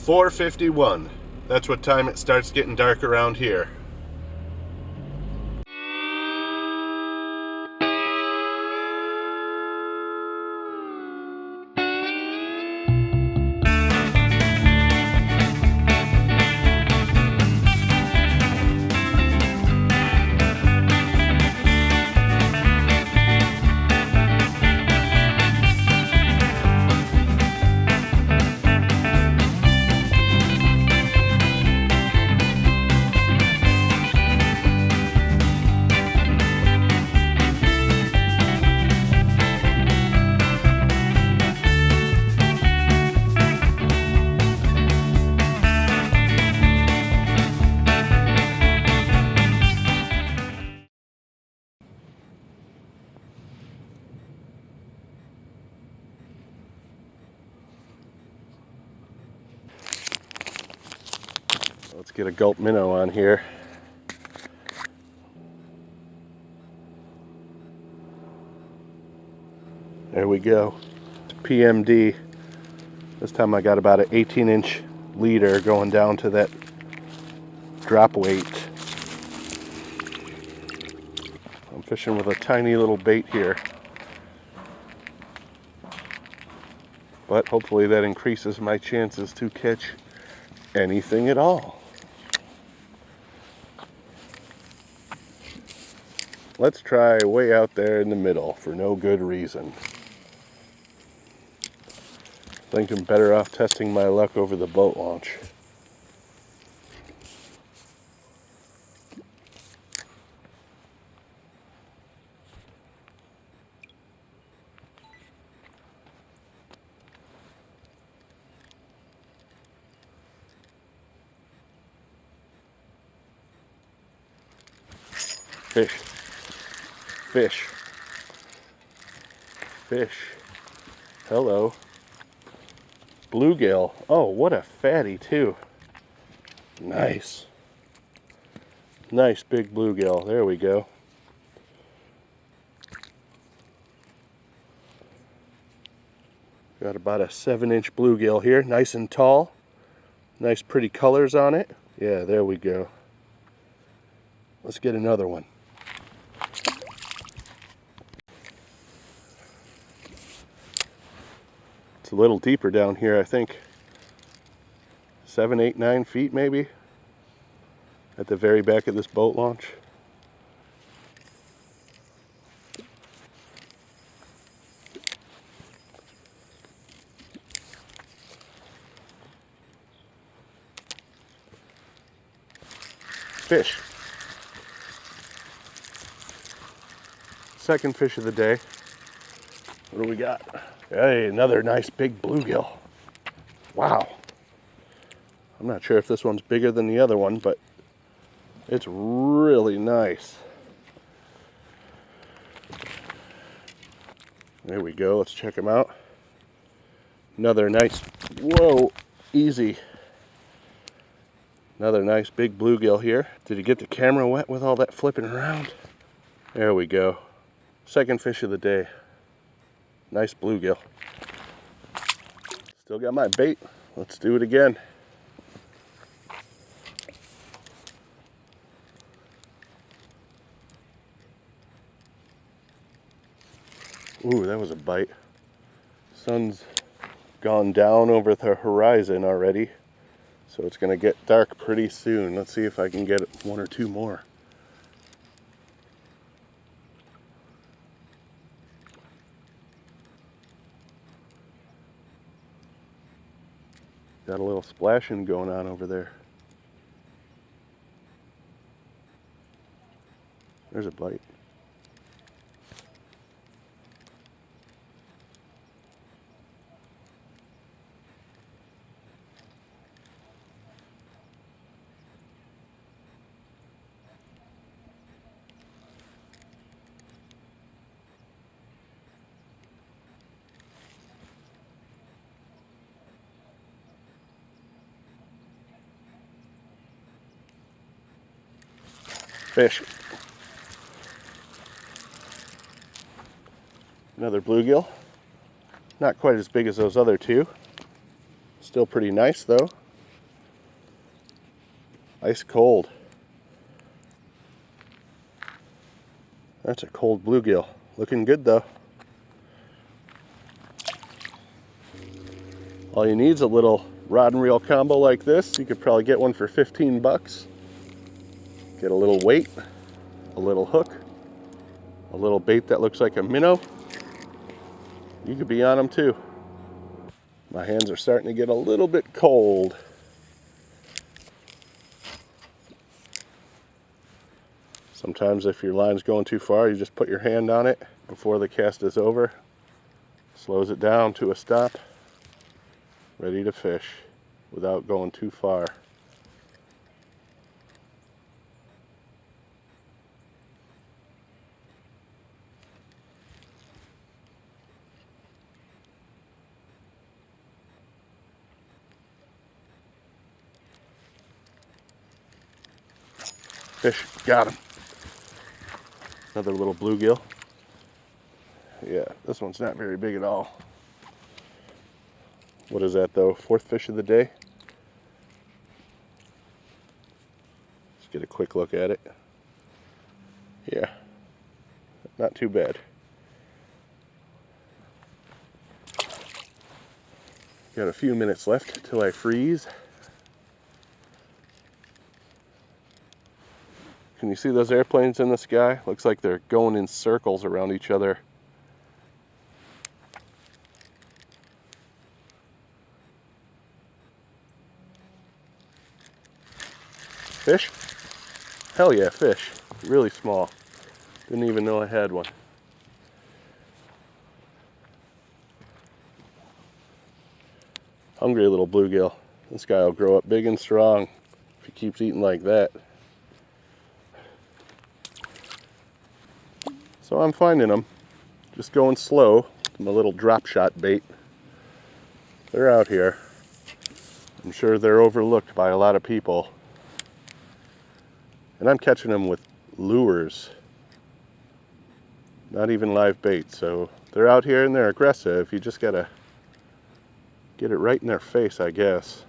4:51. That's what time it starts getting dark around here. Let's get a gulp minnow on here. There we go. PMD. This time I got about an 18-inch leader going down to that drop weight. I'm fishing with a tiny little bait here, but hopefully that increases my chances to catch anything at all. Let's try way out there in the middle for no good reason. I think I'm better off testing my luck over the boat launch. Fish. Fish. Fish. Hello. Bluegill. Oh, what a fatty too. Nice. Nice big bluegill. There we go. Got about a 7-inch bluegill here. Nice and tall. Nice pretty colors on it. Yeah, there we go. Let's get another one. It's a little deeper down here, I think. 7, 8, 9 feet maybe. At the very back of this boat launch. Fish. Second fish of the day. What do we got? Hey, another nice big bluegill. Wow. I'm not sure if this one's bigger than the other one, but it's really nice. There we go. Let's check him out. Another nice, whoa, easy. Another nice big bluegill here. Did you get the camera wet with all that flipping around? There we go. Second fish of the day. Nice bluegill. Still got my bait. Let's do it again. Ooh, that was a bite. Sun's gone down over the horizon already, so it's going to get dark pretty soon. Let's see if I can get one or two more. Got a little splashing going on over there. There's a bite. Fish. Another bluegill. Not quite as big as those other two. Still pretty nice though. Ice cold. That's a cold bluegill. Looking good though. All you need is a little rod and reel combo like this. You could probably get one for 15 bucks. Get a little weight, a little hook, a little bait that looks like a minnow. You could be on them too. My hands are starting to get a little bit cold. Sometimes if your line's going too far, you just put your hand on it before the cast is over. Slows it down to a stop. Ready to fish without going too far. Fish, got him. Another little bluegill. Yeah, this one's not very big at all. What is that though? Fourth fish of the day? Let's get a quick look at it. Yeah, not too bad. Got a few minutes left till I freeze. Can you see those airplanes in the sky? Looks like they're going in circles around each other. Fish? Hell yeah, fish. Really small. Didn't even know I had one. Hungry little bluegill. This guy will grow up big and strong if he keeps eating like that. So I'm finding them. Just going slow. My little drop shot bait. They're out here. I'm sure they're overlooked by a lot of people. And I'm catching them with lures. Not even live bait. So they're out here and they're aggressive. You just gotta get it right in their face, I guess.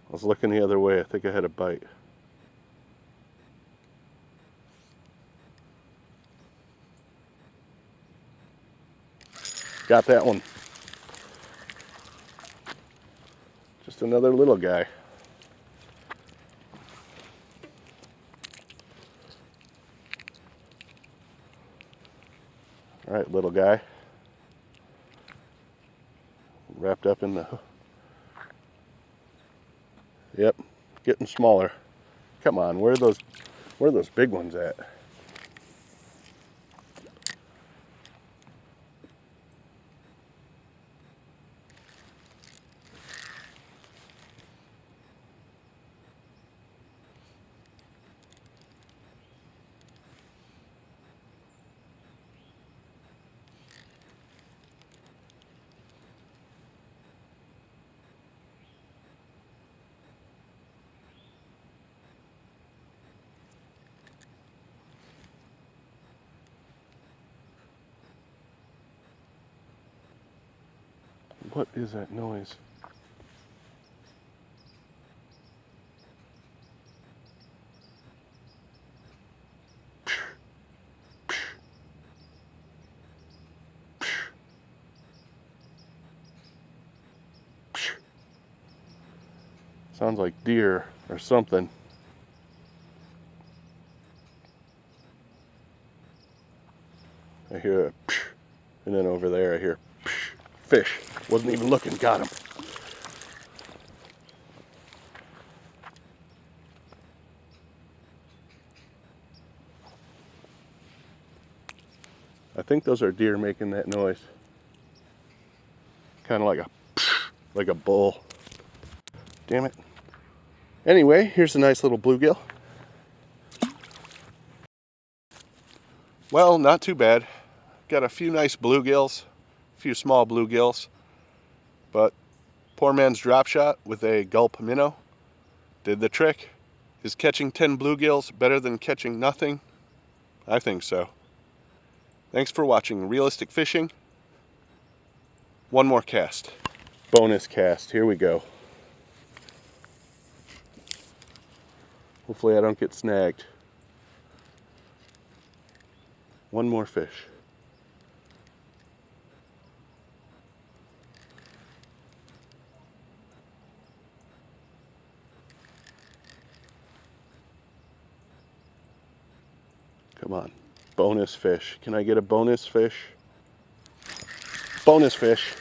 I was looking the other way. I think I had a bite. Got that one. Just another little guy. All right, little guy. Wrapped up in the... Yep, getting smaller. Come on, where are those big ones at? What is that noise? Sounds like deer or something. I hear a psh, and then over there I hear psh, fish. Wasn't even looking, got him. I think those are deer making that noise. Kind of like a psh, like a bull. Damn it. Anyway, here's a nice little bluegill. Well, not too bad. Got a few nice bluegills. a few small bluegills, but poor man's drop shot with a gulp minnow did the trick. Is catching 10 bluegills better than catching nothing? I think so. Thanks for watching Realistic Fishing. One more cast. Bonus cast, here we go. Hopefully I don't get snagged. One more fish. Come on, bonus fish. Can I get a bonus fish? Bonus fish.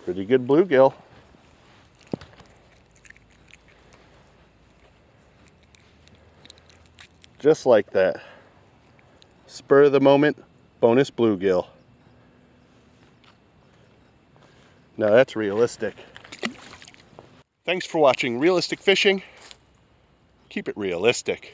Pretty good bluegill. Just like that. Spur of the moment, bonus bluegill. Now that's realistic. Thanks for watching Realistic Fishing. Keep it realistic.